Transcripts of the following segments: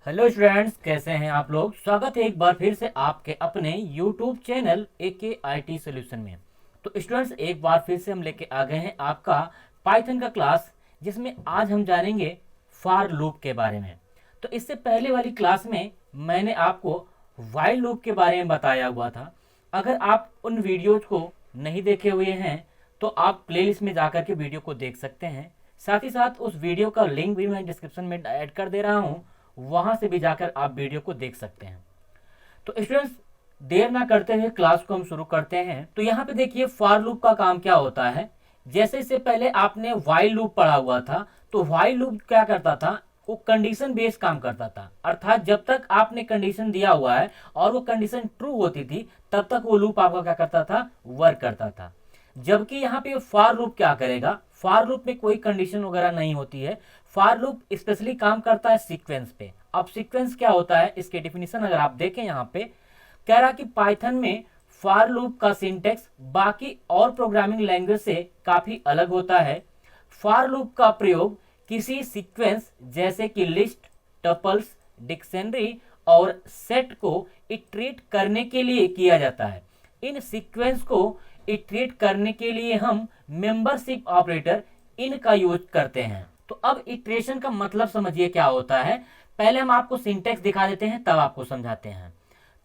Hello students, कैसे हैं आप लोग। स्वागत है एक बार फिर से आपके अपने यूट्यूब चैनल AKIT सॉल्यूशन में। तो स्टूडेंट्स, एक बार फिर से हम लेके आ गए हैं आपका पाइथन का क्लास, जिसमें आज हम जानेंगे फॉर लूप के बारे में। तो इससे पहले वाली क्लास में मैंने आपको व्हाइल लूप के बारे में बताया हुआ था। अगर आप उन वीडियोज को नहीं देखे हुए हैं तो आप प्लेलिस्ट में जाकर के वीडियो को देख सकते हैं। साथ ही साथ उस वीडियो का लिंक भी मैं डिस्क्रिप्शन में ऐड कर दे रहा हूँ, वहां से भी जाकर आप वीडियो को देख सकते हैं। तो स्टूडेंट्स, देर ना करते हुए क्लास को हम शुरू करते हैं। तो यहाँ पे देखिए फॉर लूप का काम क्या होता है। जैसे इससे पहले आपने व्हाइल लूप पढ़ा हुआ था, तो व्हाइल लूप क्या करता था, वो कंडीशन बेस्ड काम करता था। अर्थात जब तक आपने कंडीशन दिया हुआ है और वो कंडीशन ट्रू होती थी, तब तक वो लूप आपका क्या करता था, वर्क करता था। जबकि यहाँ पे फॉर लूप क्या करेगा, फॉर लूप में कोई कंडीशन वगैरह नहीं होती है। फॉर लूप स्पेशली काम करता है सीक्वेंस पे। अब सीक्वेंस क्या होता है, इसके डिफिनीशन अगर आप देखें, यहाँ पे कह रहा कि पाइथन में फॉर लूप का सिंटेक्स बाकी और प्रोग्रामिंग लैंग्वेज से काफी अलग होता है। फॉर लूप का प्रयोग किसी सीक्वेंस जैसे कि लिस्ट, टपल्स, डिक्शनरी और सेट को इटरेट करने के लिए किया जाता है। इन सीक्वेंस को इटरेट करने के लिए हम मेंबरशिप ऑपरेटर इन का यूज करते हैं। तो अब इटरेशन का मतलब समझिए क्या होता है। पहले हम आपको सिंटेक्स दिखा देते हैं, तब आपको समझाते हैं।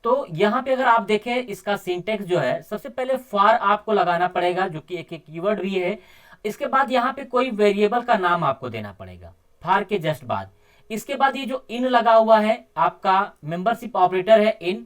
तो यहाँ पे अगर आप देखें, इसका सिंटेक्स जो है, सबसे पहले फॉर आपको लगाना पड़ेगा, जो कि एक कीवर्ड भी है। इसके बाद यहाँ पे कोई वेरिएबल का नाम आपको देना पड़ेगा फॉर के जस्ट बाद। इसके बाद ये जो इन लगा हुआ है, आपका मेंबरशिप ऑपरेटर है इन।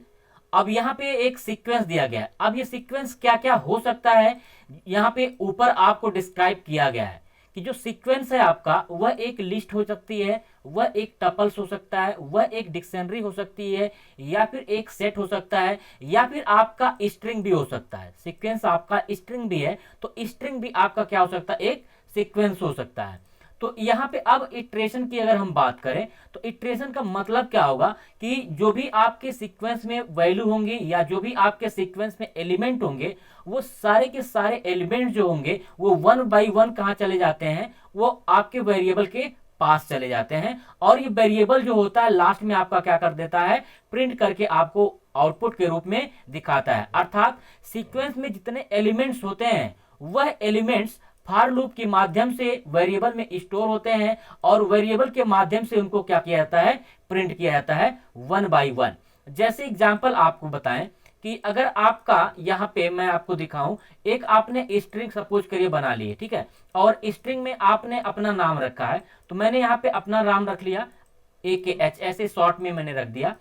अब यहाँ पे एक सीक्वेंस दिया गया है। अब ये सीक्वेंस क्या क्या हो सकता है, यहाँ पे ऊपर आपको डिस्क्राइब किया गया है कि जो सीक्वेंस है आपका, वह एक लिस्ट हो सकती है, वह एक टपल्स हो सकता है, वह एक डिक्शनरी हो सकती है, या फिर एक सेट हो सकता है, या फिर आपका स्ट्रिंग भी हो सकता है। सीक्वेंस आपका स्ट्रिंग भी है, तो स्ट्रिंग भी आपका क्या हो सकता है, एक सीक्वेंस हो सकता है। तो यहाँ पे अब इटरेशन की अगर हम बात करें, तो इटरेशन का मतलब क्या होगा कि जो भी आपके सीक्वेंस में वैल्यू होंगे या जो भी आपके सीक्वेंस में एलिमेंट होंगे, वो सारे के सारे एलिमेंट जो होंगे वो वन बाई वन कहाँ चले जाते हैं, वो आपके वेरिएबल के पास चले जाते हैं। और ये वेरिएबल जो होता है लास्ट में आपका क्या कर देता है, प्रिंट करके आपको आउटपुट के रूप में दिखाता है। अर्थात सीक्वेंस में जितने एलिमेंट्स होते हैं, वह एलिमेंट्स फॉर लूप के माध्यम से वेरिएबल में स्टोर होते हैं, और वेरिएबल के माध्यम से उनको क्या किया जाता है, प्रिंट किया जाता है वन बाई वन। जैसे एग्जांपल आपको बताएं कि अगर आपका यहाँ पे मैं आपको दिखाऊं, एक आपने स्ट्रिंग सपोज करिए बना ली है, ठीक है, और स्ट्रिंग में आपने अपना नाम रखा है। तो मैंने यहाँ पे अपना नाम रख लिया AKH, ऐसे शॉर्ट में मैंने रख दिया।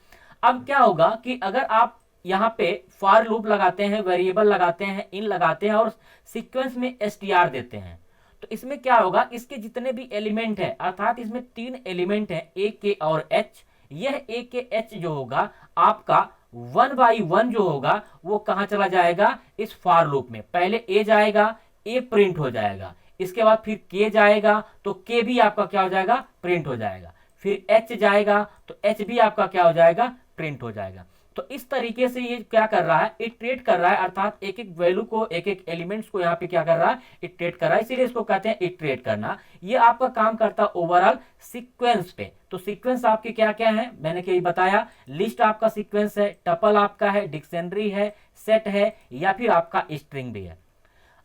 अब क्या होगा कि अगर आप यहाँ पे फॉर लूप लगाते हैं, वेरिएबल लगाते हैं, इन लगाते हैं और सीक्वेंस में str देते हैं, तो इसमें क्या होगा, इसके जितने भी एलिमेंट है, अर्थात इसमें 3 एलिमेंट है A, K और H। यह A, K, H जो होगा आपका वन बाई वन जो होगा, वो कहां चला जाएगा, इस फॉर लूप में। पहले A जाएगा, A प्रिंट हो जाएगा, इसके बाद फिर K जाएगा, तो K भी आपका क्या हो जाएगा, प्रिंट हो जाएगा। फिर H जाएगा, तो H भी आपका क्या हो जाएगा, प्रिंट हो जाएगा। तो इस तरीके से ये क्या कर रहा है, इटरेट कर रहा है। अर्थात एक एक वैल्यू को, एक एक एलिमेंट्स को यहाँ पे क्या कर रहा है, इटरेट कर रहा है। इसीलिए इसको कहते हैं इटरेट करना। ये आपका काम करता है ओवरऑल सीक्वेंस पे। तो सीक्वेंस आपके क्या क्या है, मैंने क्या बताया, लिस्ट आपका सीक्वेंस है, टपल आपका है, डिक्शनरी है, सेट है, या फिर आपका स्ट्रिंग भी है।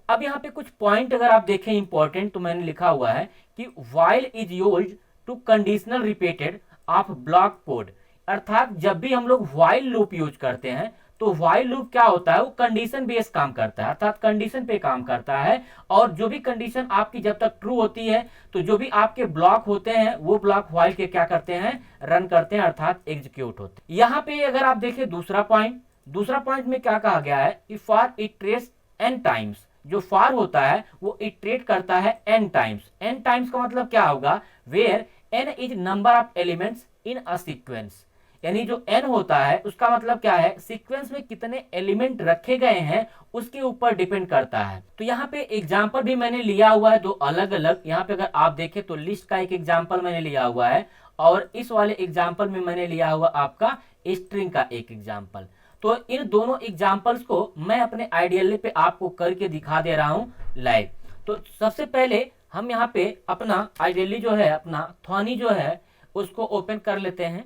अब यहाँ पे कुछ पॉइंट अगर आप देखें इंपॉर्टेंट, तो मैंने लिखा हुआ है कि while is used to conditional repeated of block code. अर्थात जब भी हम लोग व्हाइल लूप यूज करते हैं, तो व्हाइल लूप क्या होता है, वो कंडीशन बेस्ड काम करता है, अर्थात कंडीशन पे काम करता है। और जो भी कंडीशन आपकी जब तक ट्रू होती है, तो जो भी आपके ब्लॉक होते हैं, वो ब्लॉक व्हाइल के क्या करते हैं, रन करते हैं, अर्थात एग्जीक्यूट होते हैं। यहाँ पे अगर आप देखें दूसरा पॉइंट में क्या कहा गया है कि फॉर इटरेट्स n टाइम्स। जो फॉर होता है वो इटरेट करता है n टाइम्स। n टाइम्स का मतलब क्या होगा, where n is number of elements in a sequence. यानी जो n होता है उसका मतलब क्या है, सीक्वेंस में कितने एलिमेंट रखे गए हैं उसके ऊपर डिपेंड करता है। तो यहाँ पे एग्जांपल भी मैंने लिया हुआ है दो अलग अलग। यहाँ पे अगर आप देखें तो लिस्ट का एक एग्जांपल मैंने लिया हुआ है, और इस वाले एग्जांपल में मैंने लिया हुआ आपका स्ट्रिंग का एक एग्जांपल। तो इन दोनों एग्जांपल्स को मैं अपने आइडियल पे आपको करके दिखा दे रहा हूँ लाइव। तो सबसे पहले हम यहाँ पे अपना आइडियली जो है, अपना थॉनी जो है, उसको ओपन कर लेते हैं।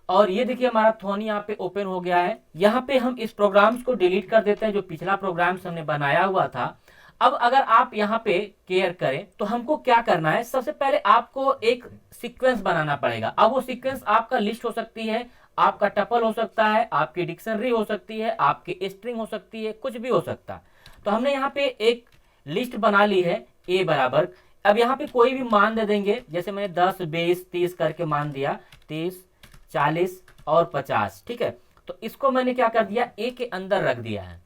और ये देखिए हमारा थोनी यहाँ पे ओपन हो गया है। यहाँ पे हम इस प्रोग्राम्स को डिलीट कर देते हैं जो पिछला प्रोग्राम्स हमने बनाया हुआ था। अब अगर आप यहाँ पे केयर करें तो हमको क्या करना है, सबसे पहले आपको एक सीक्वेंस बनाना पड़ेगा। अब वो सीक्वेंस आपका लिस्ट हो सकती है, आपका टपल हो सकता है, आपकी डिक्शनरी हो सकती है, आपकी स्ट्रिंग हो सकती है, कुछ भी हो सकता है। तो हमने यहाँ पे एक लिस्ट बना ली है ए बराबर। अब यहाँ पे कोई भी मान दे देंगे, जैसे मैंने 10 20 30 करके मान दिया, 30 40 और 50, ठीक है। तो इसको मैंने क्या कर दिया, ए के अंदर रख दिया है।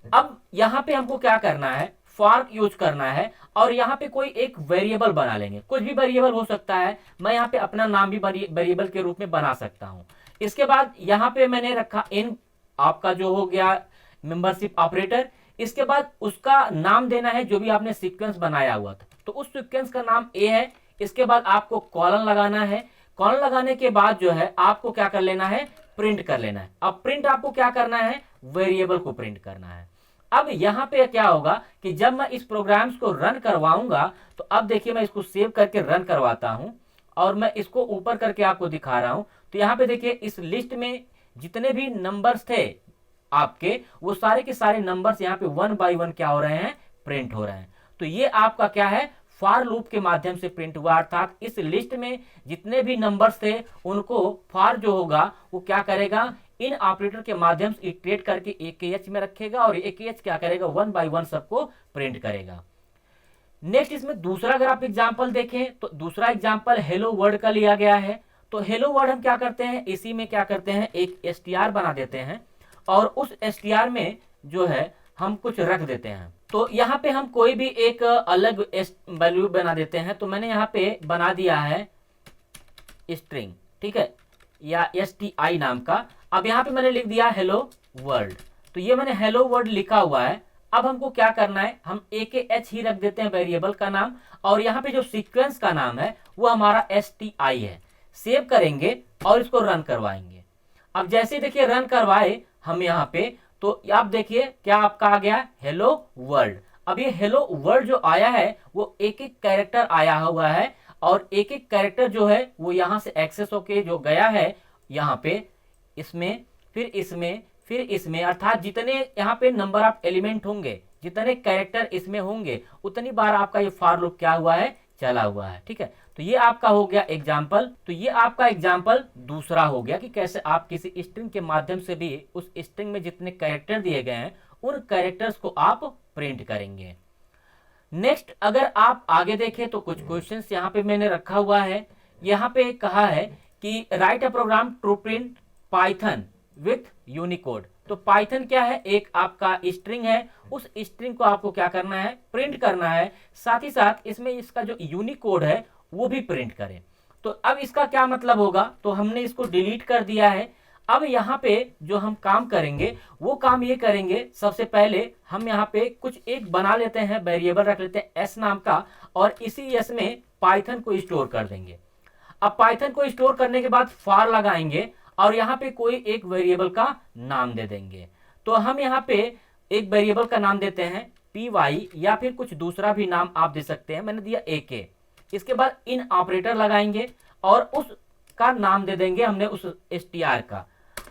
अब यहाँ पे हमको क्या करना है, फॉर यूज करना है और यहाँ पे कोई एक वेरिएबल बना लेंगे। कुछ भी वेरिएबल हो सकता है, मैं यहाँ पे अपना नाम भी वेरिएबल के रूप में बना सकता हूँ। इसके बाद यहाँ पे मैंने रखा इन, आपका जो हो गया मेंबरशिप ऑपरेटर। इसके बाद उसका नाम देना है जो भी आपने सीक्वेंस बनाया हुआ था, तो उस सीक्वेंस का नाम ए है। इसके बाद आपको कॉलन लगाना है। कॉलन लगाने के बाद जो है आपको क्या कर लेना है, प्रिंट कर लेना है। अब प्रिंट आपको क्या करना है, वेरिएबल को प्रिंट करना है। अब यहाँ पे क्या होगा कि जब मैं इस प्रोग्राम्स को रन करवाऊंगा, तो अब देखिए मैं इसको सेव करके रन करवाता हूं और मैं इसको ऊपर करके आपको दिखा रहा हूं। तो यहाँ पे देखिए इस लिस्ट में जितने भी नंबर्स थे आपके, वो सारे के सारे नंबर्स यहाँ पे 1 बाय 1 क्या हो रहे हैं, प्रिंट हो रहे हैं। तो ये आपका क्या है, फॉर लूप के माध्यम से प्रिंट हुआ, अर्थात इस लिस्ट में जितने भी नंबर्स थे उनको फॉर जो होगा वो क्या करेगा, इन ऑपरेटर के माध्यम से इटरेट करके AKH में रखेगा और AKH क्या करेगा, 1 बाय 1 सबको प्रिंट करेगा। नेक्स्ट इसमें दूसरा अगर आप एग्जांपल देखें तो दूसरा एग्जांपल हेलो वर्ल्ड का लिया गया है। तो हेलो वर्ल्ड हम क्या करते हैं, इसी में क्या करते हैं, एक str बना देते हैं और उस str में जो है हम कुछ रख देते हैं। तो यहाँ पे हम कोई भी एक अलग वैल्यू बना देते हैं। तो मैंने यहाँ पे बना दिया है स्ट्रिंग, ठीक है, या STI नाम का। अब यहाँ पे मैंने लिख दिया हेलो वर्ल्ड। तो ये मैंने हेलो वर्ल्ड लिखा हुआ है। अब हमको क्या करना है, हम AKH ही रख देते हैं वेरिएबल का नाम, और यहाँ पे जो सीक्वेंस का नाम है वो हमारा STI है। सेव करेंगे और इसको रन करवाएंगे। अब जैसे देखिए रन करवाए हम यहाँ पे, तो आप देखिए क्या आपका आ गया, हेलो वर्ल्ड। अब ये हेलो वर्ल्ड जो आया है वो एक एक कैरेक्टर आया हुआ है और एक एक कैरेक्टर जो है वो यहाँ से एक्सेस होके जो गया है यहाँ पे, इसमें फिर इसमें फिर इसमें, अर्थात जितने यहाँ पे नंबर ऑफ एलिमेंट होंगे, जितने कैरेक्टर इसमें होंगे, उतनी बार आपका ये फॉर लूप क्या हुआ है, चला हुआ है, ठीक है। तो ये आपका हो गया एग्जाम्पल। तो ये आपका एग्जाम्पल दूसरा हो गया कि कैसे आप किसी स्ट्रिंग के माध्यम से भी उस स्ट्रिंग में जितने कैरेक्टर दिए गए हैं उन कैरेक्टर्स को आप प्रिंट करेंगे। नेक्स्ट अगर आप आगे देखें तो कुछ क्वेश्चंस यहाँ पे मैंने रखा हुआ है। यहाँ पे कहा है कि write a program to print Python with Unicode. तो पाइथन क्या है, एक आपका स्ट्रिंग है, उस स्ट्रिंग को आपको क्या करना है, प्रिंट करना है। साथ ही साथ इसमें इसका जो यूनिकोड है वो भी प्रिंट करें। तो अब इसका क्या मतलब होगा, तो हमने इसको डिलीट कर दिया है। अब यहाँ पे जो हम काम करेंगे वो काम ये करेंगे, सबसे पहले हम यहाँ पे कुछ एक बना लेते हैं, वेरिएबल रख लेते हैं s नाम का, और इसी s में पाइथन को स्टोर कर देंगे। अब पाइथन को स्टोर करने के बाद फॉर लगाएंगे और यहाँ पे कोई एक वेरिएबल का नाम दे देंगे। तो हम यहाँ पे एक वेरिएबल का नाम देते हैं py, या फिर कुछ दूसरा भी नाम आप दे सकते हैं, मैंने दिया ak। इसके बाद इन ऑपरेटर लगाएंगे और उसका नाम दे देंगे हमने उस str का।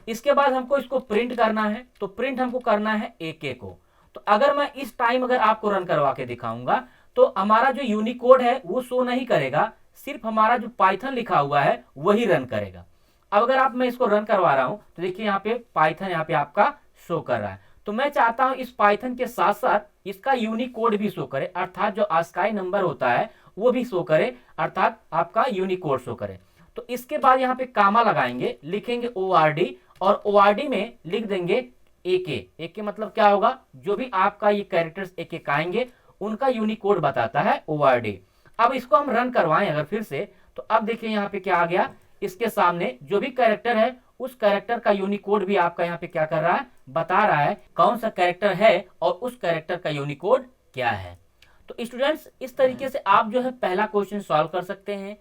इसके बाद हमको इसको प्रिंट करना है, तो प्रिंट हमको करना है ak को। तो अगर मैं इस टाइम अगर आपको रन करवा के दिखाऊंगा तो हमारा जो यूनिकोड है वो शो नहीं करेगा, सिर्फ हमारा जो पाइथन लिखा हुआ है वही रन करेगा। अब अगर आप मैं इसको रन करवा रहा हूं तो देखिए यहाँ पे पाइथन यहाँ पे आपका शो कर रहा है। तो मैं चाहता हूं इस पाइथन के साथ साथ इसका यूनिकोड भी शो करे, अर्थात जो ASCII नंबर होता है वो भी शो करे, अर्थात आपका यूनिकोड शो करे। तो इसके बाद यहाँ पे कामा लगाएंगे, लिखेंगे ORD और ORD में लिख देंगे AK। मतलब क्या होगा, जो भी आपका ये कैरेक्टर्स एक एक आएंगे उनका यूनिकोड बताता है ORD। अब इसको हम रन करवाएं अगर फिर से, तो अब देखिए यहाँ पे क्या आ गया, इसके सामने जो भी कैरेक्टर है उस कैरेक्टर का यूनिकोड भी आपका यहाँ पे क्या कर रहा है, बता रहा है कौन सा कैरेक्टर है और उस कैरेक्टर का यूनिकोड क्या है। तो स्टूडेंट्स इस तरीके से आप जो है पहला क्वेश्चन सॉल्व कर सकते हैं।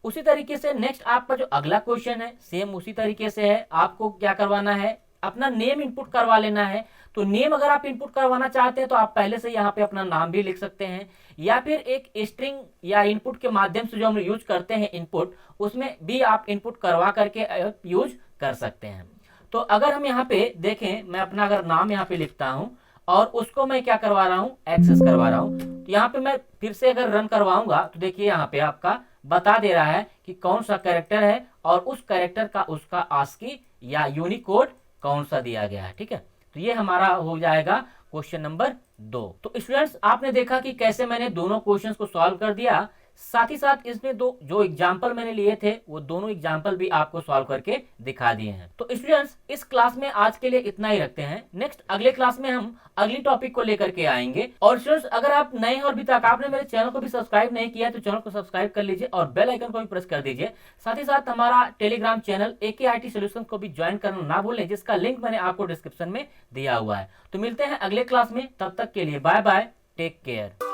उसी तरीके से नेक्स्ट आपका जो अगला क्वेश्चन है सेम उसी तरीके से है। आपको क्या करवाना है, अपना नेम इनपुट करवा लेना है। तो नेम अगर आप इनपुट करवाना चाहते हैं तो आप पहले से यहाँ पे अपना नाम भी लिख सकते हैं, या फिर एक स्ट्रिंग या इनपुट के माध्यम से जो हम यूज करते हैं इनपुट, उसमें भी आप इनपुट करवा करके यूज कर सकते हैं। तो अगर हम यहाँ पे देखें, मैं अपना अगर नाम यहाँ पे लिखता हूँ और उसको मैं क्या करवा रहा हूँ, एक्सेस करवा रहा हूँ। तो यहाँ पे मैं फिर से अगर रन करवाऊंगा तो देखिए यहाँ पे आपका बता दे रहा है कि कौन सा कैरेक्टर है और उस कैरेक्टर का उसका आस्की या यूनिकोड कौन सा दिया गया है। ठीक है, तो ये हमारा हो जाएगा क्वेश्चन नंबर 2। तो स्टूडेंट्स आपने देखा कि कैसे मैंने दोनों क्वेश्चंस को सॉल्व कर दिया, साथ ही साथ इसमें दो जो एग्जाम्पल मैंने लिए थे वो दोनों एग्जाम्पल भी आपको सॉल्व करके दिखा दिए हैं। तो स्टूडेंट्स इस क्लास में आज के लिए इतना ही रखते हैं। नेक्स्ट अगले क्लास में हम अगली टॉपिक को लेकर के आएंगे। और स्टूडेंट्स अगर आप नए हैं और अभी तक आपने मेरे चैनल को भी सब्सक्राइब नहीं किया है तो चैनल को सब्सक्राइब कर लीजिए और बेल आइकन को भी प्रेस कर दीजिए। साथ ही साथ हमारा टेलीग्राम चैनल AKIT सॉल्यूशंस को भी ज्वाइन करना ना भूलें, जिसका लिंक मैंने आपको डिस्क्रिप्शन में दिया हुआ है। तो मिलते हैं अगले क्लास में, तब तक के लिए बाय बाय, टेक केयर।